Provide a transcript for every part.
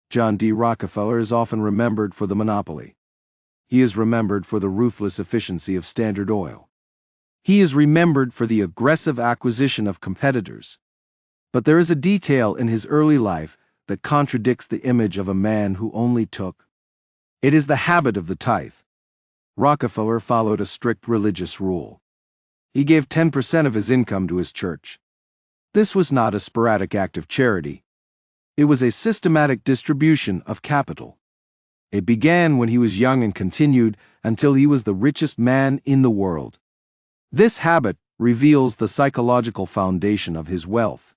John D. Rockefeller is often remembered for the monopoly. He is remembered for the ruthless efficiency of Standard Oil. He is remembered for the aggressive acquisition of competitors. But there is a detail in his early life that contradicts the image of a man who only took. It is the habit of the tithe. Rockefeller followed a strict religious rule. He gave 10% of his income to his church. This was not a sporadic act of charity. It was a systematic distribution of capital. It began when he was young and continued until he was the richest man in the world. This habit reveals the psychological foundation of his wealth.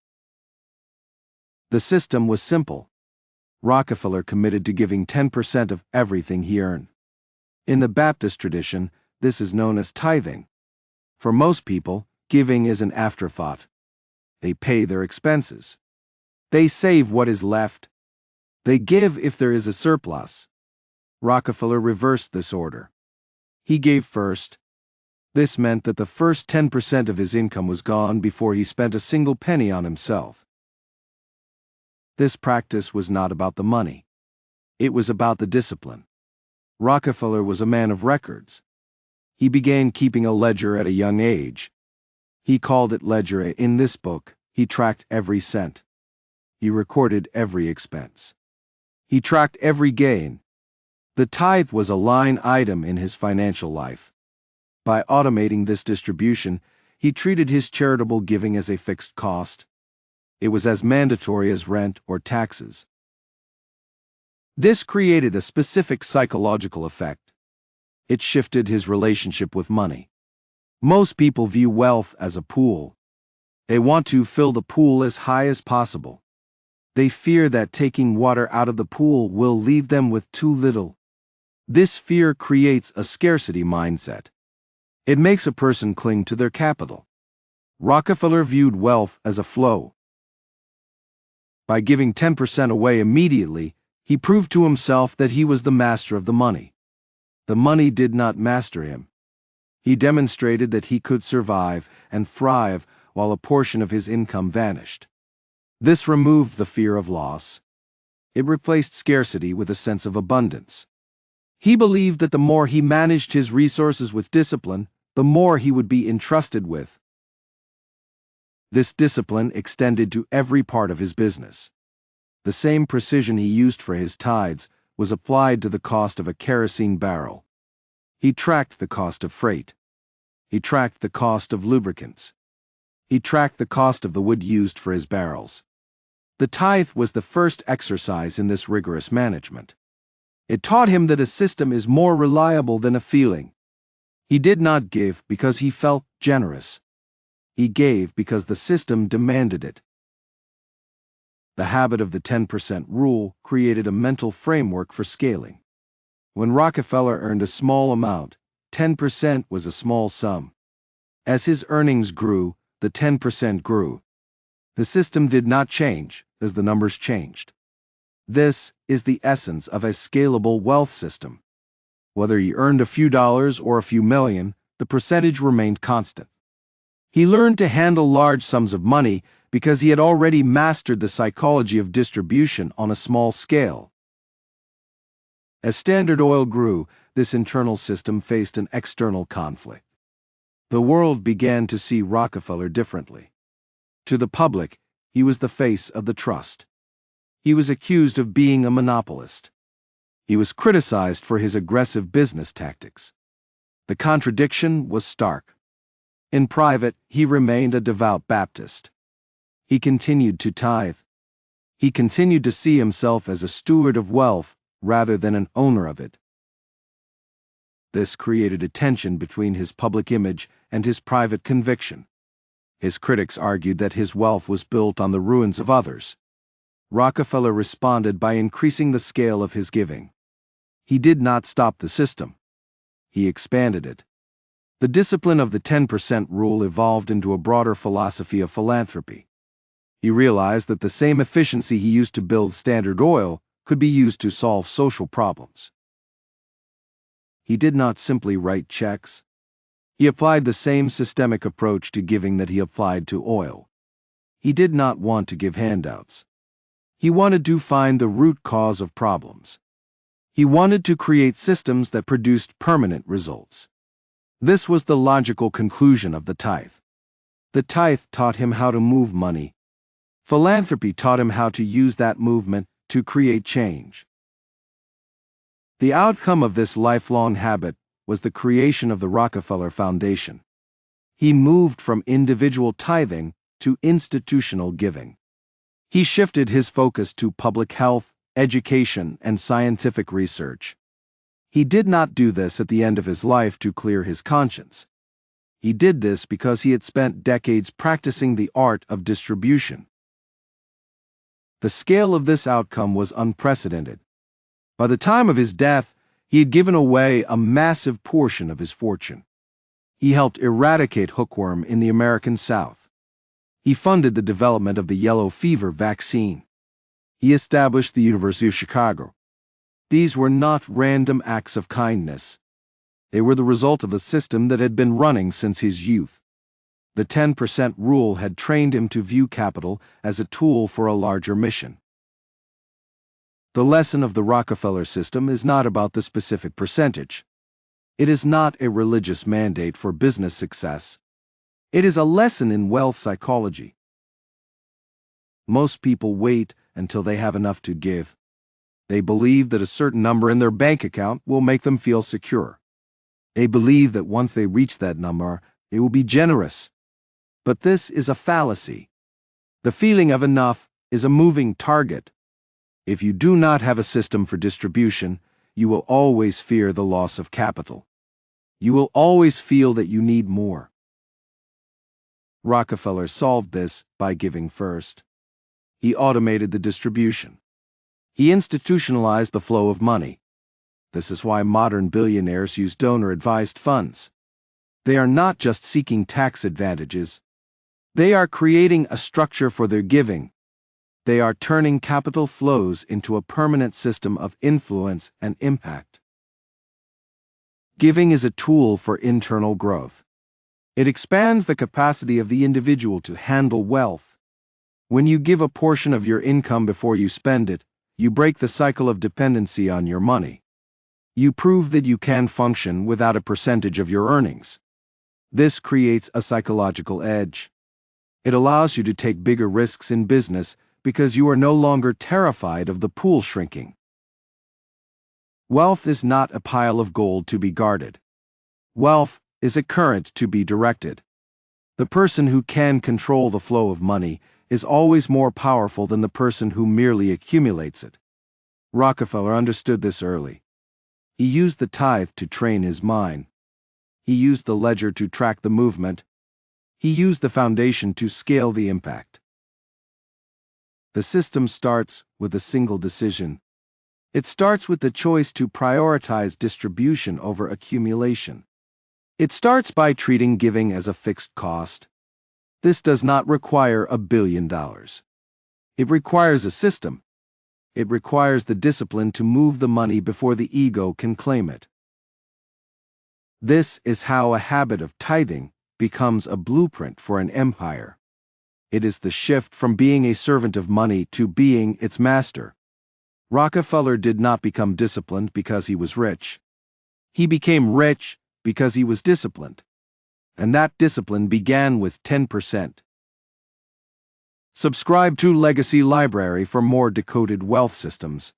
The system was simple. Rockefeller committed to giving 10% of everything he earned. In the Baptist tradition, this is known as tithing. For most people, giving is an afterthought. They pay their expenses. They save what is left. They give if there is a surplus. Rockefeller reversed this order. He gave first. This meant that the first 10% of his income was gone before he spent a single penny on himself. This practice was not about the money. It was about the discipline. Rockefeller was a man of records. He began keeping a ledger at a young age. He called it ledger. In this book, he tracked every cent. He recorded every expense. He tracked every gain. The tithe was a line item in his financial life. By automating this distribution, he treated his charitable giving as a fixed cost. It was as mandatory as rent or taxes. This created a specific psychological effect. It shifted his relationship with money. Most people view wealth as a pool. They want to fill the pool as high as possible. They fear that taking water out of the pool will leave them with too little. This fear creates a scarcity mindset. It makes a person cling to their capital. Rockefeller viewed wealth as a flow. By giving 10% away immediately, he proved to himself that he was the master of the money. The money did not master him. He demonstrated that he could survive and thrive while a portion of his income vanished. This removed the fear of loss. It replaced scarcity with a sense of abundance. He believed that the more he managed his resources with discipline, the more he would be entrusted with. This discipline extended to every part of his business. The same precision he used for his tithes was applied to the cost of a kerosene barrel. He tracked the cost of freight. He tracked the cost of lubricants. He tracked the cost of the wood used for his barrels. The tithe was the first exercise in this rigorous management. It taught him that a system is more reliable than a feeling. He did not give because he felt generous. He gave because the system demanded it. The habit of the 10% rule created a mental framework for scaling. When Rockefeller earned a small amount, 10% was a small sum. As his earnings grew, the 10% grew. The system did not change as the numbers changed. This is the essence of a scalable wealth system. Whether he earned a few dollars or a few million, the percentage remained constant. He learned to handle large sums of money because he had already mastered the psychology of distribution on a small scale. As Standard Oil grew, this internal system faced an external conflict. The world began to see Rockefeller differently. To the public, he was the face of the trust. He was accused of being a monopolist. He was criticized for his aggressive business tactics. The contradiction was stark. In private, he remained a devout Baptist. He continued to tithe. He continued to see himself as a steward of wealth rather than an owner of it. This created a tension between his public image and his private conviction. His critics argued that his wealth was built on the ruins of others. Rockefeller responded by increasing the scale of his giving. He did not stop the system. He expanded it. The discipline of the 10% rule evolved into a broader philosophy of philanthropy. He realized that the same efficiency he used to build Standard Oil could be used to solve social problems. He did not simply write checks. He applied the same systemic approach to giving that he applied to oil. He did not want to give handouts. He wanted to find the root cause of problems. He wanted to create systems that produced permanent results. This was the logical conclusion of the tithe. The tithe taught him how to move money. Philanthropy taught him how to use that movement to create change. The outcome of this lifelong habit was the creation of the Rockefeller Foundation. He moved from individual tithing to institutional giving. He shifted his focus to public health, education, and scientific research. He did not do this at the end of his life to clear his conscience. He did this because he had spent decades practicing the art of distribution. The scale of this outcome was unprecedented. By the time of his death, he had given away a massive portion of his fortune. He helped eradicate hookworm in the American South. He funded the development of the yellow fever vaccine. He established the University of Chicago. These were not random acts of kindness. They were the result of a system that had been running since his youth. The 10% rule had trained him to view capital as a tool for a larger mission. The lesson of the Rockefeller system is not about the specific percentage. It is not a religious mandate for business success. It is a lesson in wealth psychology. Most people wait until they have enough to give. They believe that a certain number in their bank account will make them feel secure. They believe that once they reach that number, they will be generous. But this is a fallacy. The feeling of enough is a moving target. If you do not have a system for distribution, you will always fear the loss of capital. You will always feel that you need more. Rockefeller solved this by giving first. He automated the distribution. He institutionalized the flow of money. This is why modern billionaires use donor-advised funds. They are not just seeking tax advantages. They are creating a structure for their giving. They are turning capital flows into a permanent system of influence and impact. Giving is a tool for internal growth. It expands the capacity of the individual to handle wealth. When you give a portion of your income before you spend it, you break the cycle of dependency on your money. You prove that you can function without a percentage of your earnings. This creates a psychological edge. It allows you to take bigger risks in business because you are no longer terrified of the pool shrinking. Wealth is not a pile of gold to be guarded. Wealth is a current to be directed. The person who can control the flow of money is always more powerful than the person who merely accumulates it. Rockefeller understood this early. He used the tithe to train his mind. He used the ledger to track the movement. He used the foundation to scale the impact. The system starts with a single decision. It starts with the choice to prioritize distribution over accumulation. It starts by treating giving as a fixed cost. This does not require $1 billion. It requires a system. It requires the discipline to move the money before the ego can claim it. This is how a habit of tithing becomes a blueprint for an empire. It is the shift from being a servant of money to being its master. Rockefeller did not become disciplined because he was rich. He became rich because he was disciplined. And that discipline began with 10%. Subscribe to Legacy Library for more decoded wealth systems.